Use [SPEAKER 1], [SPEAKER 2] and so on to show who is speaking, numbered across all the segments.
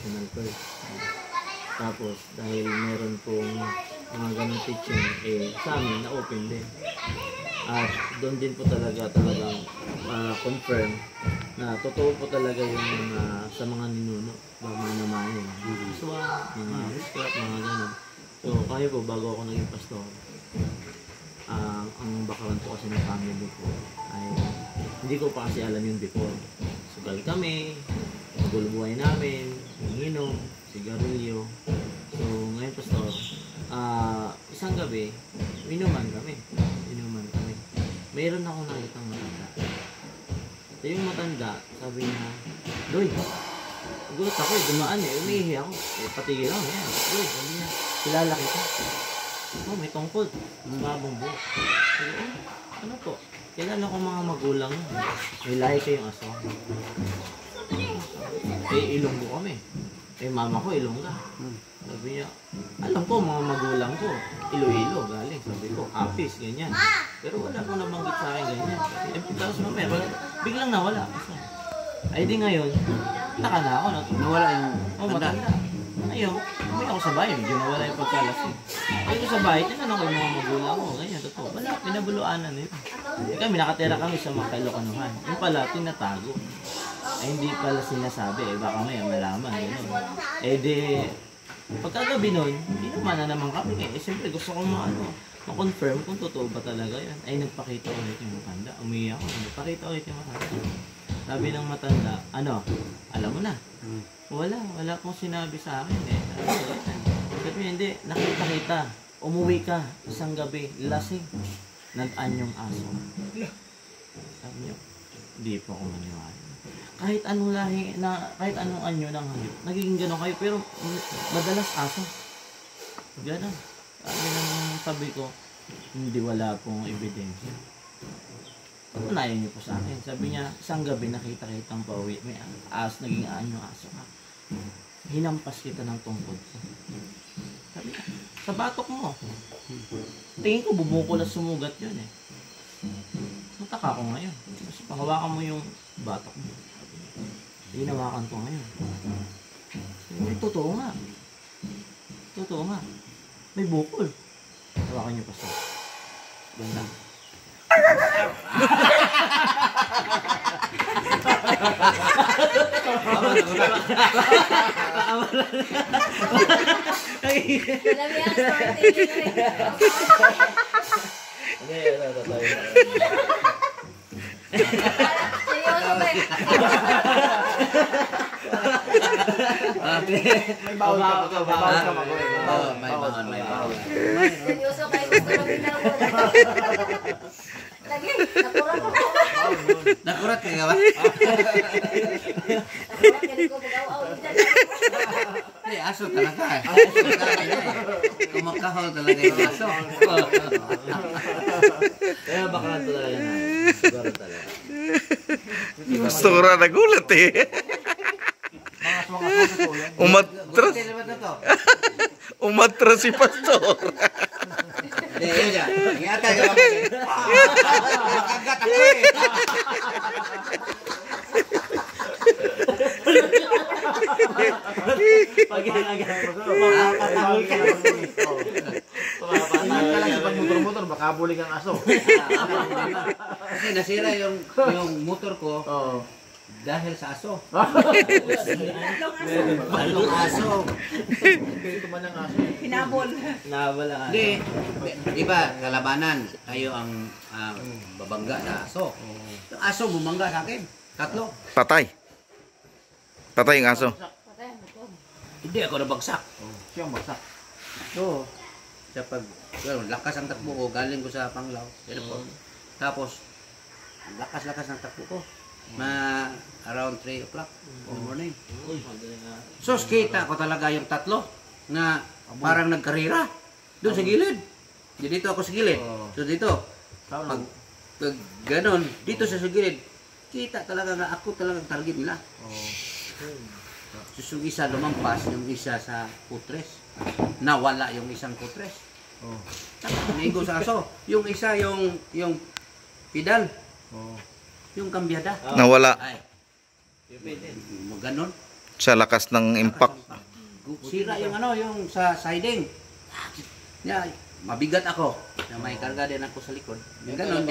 [SPEAKER 1] personal first. Tapos dahil meron pong mga ganong teaching, sa amin na open din. At doon din po talagang confirm na totoo po talaga yung mga sa mga ninuno, mga namahin, mga aswang, mga witchcraft, mga gano'n. So kaya po bago ako naging pastor, ang background po kasi ng family ko ay hindi ko pa kasi alam yung before. Sugal kami, magulo buhay namin, inom, sigarilyo. So ngayon pastor, isang gabi, inuman kami. Mayroon ako nakitang matanda. So yung matanda, sabi niya, Doy, gulat ako dumaan umihi ako. Patigil ako, yan. Doy, sabi niya, kilala kita. May tungkol. Mabong buhok. Sabi, ano po? Kilala ko mga magulang. May lahi kayong aso. Ilonggo kami. Mama ko, Ilongga. Sabi niya, alam ko mga magulang ko, Iloilo galing. Sabi ko, Apis, ganyan. Pero wala ko nabanggit sa akin ganyan. Tapos mamaya, biglang nawala. Ay di ngayon, taka na ako.
[SPEAKER 2] Nawala yung
[SPEAKER 1] matanda. Ngayon, may ako sa bahay, medyo nawala yung pagkalasing. Ay ko sa bahay, tinanong ko yung mga magulang ko. Ganyan, totoo. Wala, pinabuluanan nila. Kami, nakatira kami sa mga Ilocanuhan. Yung pala, tinatago. Ay hindi pala sinasabi, baka may malaman. Di, pagkagabi nun, hindi naman na naman kami siyempre gusto kong ma-confirm kung totoo ba talaga yan. Ay nagpakita ulit yung matanda. Umiyak ako, nagpakita ulit yung matanda. Sabi ng matanda, alam mo na. Wala akong sinabi sa akin Sabi hindi, nakita. Umuwi ka, isang gabi, lasing. Nag-anyong aso. Sabi niyo, hindi po ako maniwala. Kahit anong lahi, kahit anong anyo ng hayop, nagiging gano'n kayo, pero madalas aso. Gano'n. Sabi ko, hindi wala pong ebidensya. Patunayan niyo po sa akin. Sabi niya, isang gabi nakita-kitang pauwi, may naging anyo aso ka. Hinampas kita ng tungkod ko. Sabi niya, sa batok mo. Tingin ko, bumukulas sumugat yun Mataka ko ngayon. Kasi panghawakan mo yung batok mo. Hinawakan ko ngayon. Totoo nga. May bukol. Hawakan niyo pa sa. Ganda.
[SPEAKER 2] May bawal ka mag-uwi.
[SPEAKER 3] Seryoso kayo gusto lang pinawala. Lagi, nakurat ko.
[SPEAKER 2] Nakurat ka ba?
[SPEAKER 3] Nakurat ka ko mag-aw-aw dyan.
[SPEAKER 2] Aso talaga Kumakahol talaga yung aso.
[SPEAKER 1] Kaya baka talaga na. Siguro talaga.
[SPEAKER 4] Gusto ko na nagulat Umatras. Umatras si pastor.
[SPEAKER 2] Yun siya. Ingatan ka ako makagat ako
[SPEAKER 1] Pag-inagat mo
[SPEAKER 2] makakatawal ka.
[SPEAKER 5] Ingat ka lang sa pag-motor-motor, baka bulig ang aso.
[SPEAKER 2] Kasi nasira yung motor ko dahil sa aso. Tatlong aso.
[SPEAKER 5] Ito man ang aso.
[SPEAKER 3] Hinabol.
[SPEAKER 1] Hinabol ang aso.
[SPEAKER 2] Hindi. Diba, kalabanan, tayo ang babangga sa aso. Yung aso bumangga sa akin. Tatlo.
[SPEAKER 4] Patay yung aso.
[SPEAKER 2] Hindi ako nabagsak.
[SPEAKER 5] Siyang bagsak.
[SPEAKER 2] Oo. Sa lakas ang takbo ko, galing ko sa Panglao. Tapos, lakas ang takbo ko. Around 3 o'clock in the morning. So, kita ko talaga yung tatlo na parang nagkarira doon sa gilid. Dito ako sa gilid. So, dito. Pag ganon, dito sa gilid, kita talaga na ako talagang target nila. So, yung isa lumampas, yung isa sa putres. Nawala yung isang putres. Naigo sa aso. Yung isa, yung pedal. Yung kambyada.
[SPEAKER 4] Nawala.
[SPEAKER 2] Ay. Ganon.
[SPEAKER 4] Sa lakas ng impact.
[SPEAKER 2] Sira yung ano, yung sa siding. Ya, mabigat ako. Na may karga din ako sa likod. Ganon,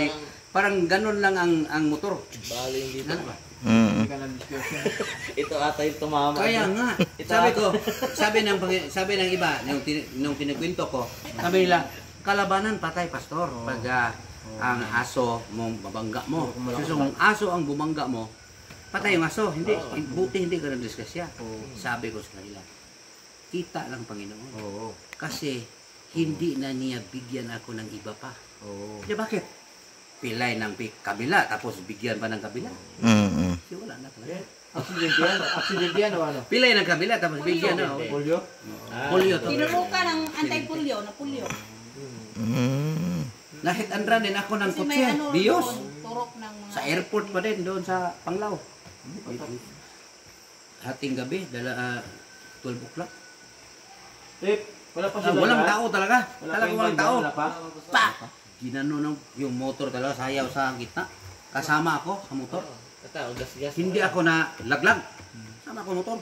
[SPEAKER 2] parang ganon lang ang motor.
[SPEAKER 1] Bali hindi to.
[SPEAKER 2] Ano ba?
[SPEAKER 5] Hindi
[SPEAKER 4] Mm.
[SPEAKER 5] ka na-discussion.
[SPEAKER 1] Ito ata yung tumama.
[SPEAKER 2] Kaya nga, sabi ng iba, nung pinagkwento ko, sabi nila, kalabanan patay, pastor. Pag ang aso mo mabangga mo. Kasi kung aso ang bumangga mo, patay yung aso. Hindi, buti hindi ka na-discuss yan. Sabi ko sa kanila, kita lang Panginoon.
[SPEAKER 5] Oo.
[SPEAKER 2] Kasi hindi na niya bigyan ako ng iba pa.
[SPEAKER 5] Oo.
[SPEAKER 2] Di bakit? Pilay ng kabila, tapos bigyan pa ng kabila.
[SPEAKER 4] Mm.
[SPEAKER 2] Kasi wala na talaga.
[SPEAKER 5] Accident yan? Accident yan o ano?
[SPEAKER 2] Pilay ng kabila, tapos bigyan na.
[SPEAKER 5] Polio?
[SPEAKER 2] Polio to.
[SPEAKER 6] Tinurukan ng anti-polio na polio.
[SPEAKER 4] Mm.
[SPEAKER 2] Nahit-andra din ako ng
[SPEAKER 6] Kasi may
[SPEAKER 2] kutse.
[SPEAKER 6] ano
[SPEAKER 2] Bios.
[SPEAKER 6] doon, turok ng mga...
[SPEAKER 2] Sa airport pa din, doon sa Panglao. Hating gabi, 12 o'clock.
[SPEAKER 5] Tip, wala pa sila.
[SPEAKER 2] Walang tao talaga.
[SPEAKER 5] Wala
[SPEAKER 2] Talaga
[SPEAKER 5] pa
[SPEAKER 2] walang tao.
[SPEAKER 5] Wala pa?
[SPEAKER 2] Pa! Ginano ng yung motor talaga, sayaw sa gitna. Kasama ako sa motor.
[SPEAKER 1] Ito, gas-gas.
[SPEAKER 2] Hindi ako na laglag. Sama ako motor.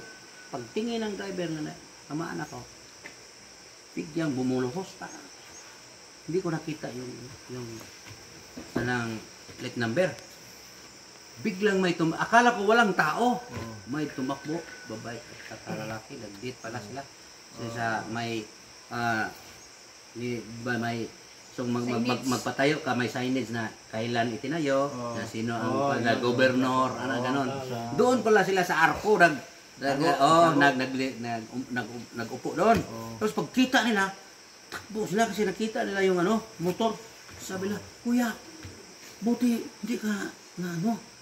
[SPEAKER 2] Pagtingin ng driver na tamaan ako. Biglang bumulohos pa. Hindi ko nakita yung sanang plate number. Biglang may akala ko walang tao. May tumakbo, babae at lalaki, nagdate pala sila. Kasi sa may may so magpatayo ka, may signage na kailan itinayo, na sino ang gobernador, ano ganon. Doon pala sila sa arko nagupo doon. Tapos pagkita nila, takbo sila kasi nakita nila yung motor. Sabi nila, kuya, buti hindi ka